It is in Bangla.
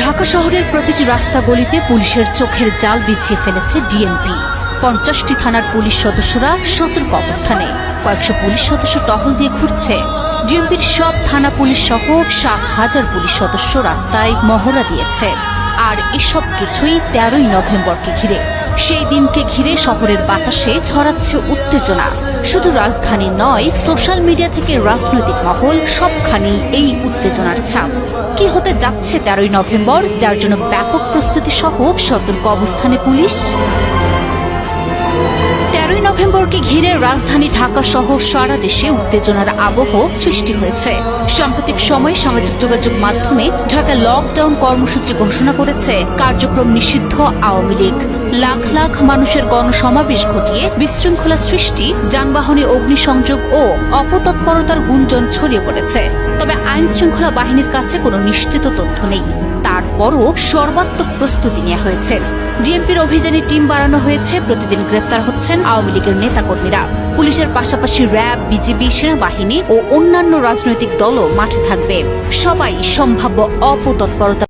ঢাকা শহরের প্রতিটি রাস্তা গলিতে পুলিশের চোখের জাল বিছিয়ে ফেলেছে ডিএমপি। 50টি থানার পুলিশ সদস্যরা সতর্ক অবস্থানে, কয়েকশো পুলিশ সদস্য টহল দিয়ে ঘুরছে। ডিএমপির সব থানা পুলিশ সহ 7,000 পুলিশ সদস্য রাস্তায় মহড়া দিয়েছে। আর এসব কিছুই 13ই নভেম্বরকে ঘিরে। সেই দিনকে ঘিরে শহরের বাতাসে ছড়াচ্ছে উত্তেজনা। শুধু রাজধানী নয়, সোশ্যাল মিডিয়া থেকে রাজনৈতিক মহল সবখানেই এই উত্তেজনার ছাপ। কি হতে যাচ্ছে 13ই নভেম্বর, যার জন্য ব্যাপক প্রস্তুতি সহ সতর্ক অবস্থানে পুলিশ। 13ই নভেম্বরকে ঘিরে রাজধানী ঢাকা সহ সারা দেশে উত্তেজনার আবহ সৃষ্টি হয়েছে। সাম্প্রতিক সময়ে সামাজিক যোগাযোগ মাধ্যমে ঢাকা লকডাউন কর্মসূচি ঘোষণা করেছে কার্যক্রম নিষিদ্ধ আওয়ামী লীগ। লাখ লাখ মানুষের গণসমাবেশ ঘটিয়ে বিশৃঙ্খলা সৃষ্টি, যানবাহনে অগ্নিসংযোগ ও অপতৎপরতার গুঞ্জন ছড়িয়ে পড়েছে। তবে আইন শৃঙ্খলা বাহিনীর কাছে কোনো নিশ্চিত তথ্য নেই। তারপরও সর্বাত্মক প্রস্তুতি নেওয়া হয়েছে। ডিএমপির অভিযানে টিম বাড়ানো হয়েছে। প্রতিদিন গ্রেফতার হচ্ছেন আওয়ামী লীগের নেতাকর্মীরা। পুলিশের পাশাপাশি র্যাব, বিজিবি, সেনাবাহিনী ও অন্যান্য রাজনৈতিক দলও মাঠে থাকবে। সবাই সম্ভাব্য অপতৎপরতা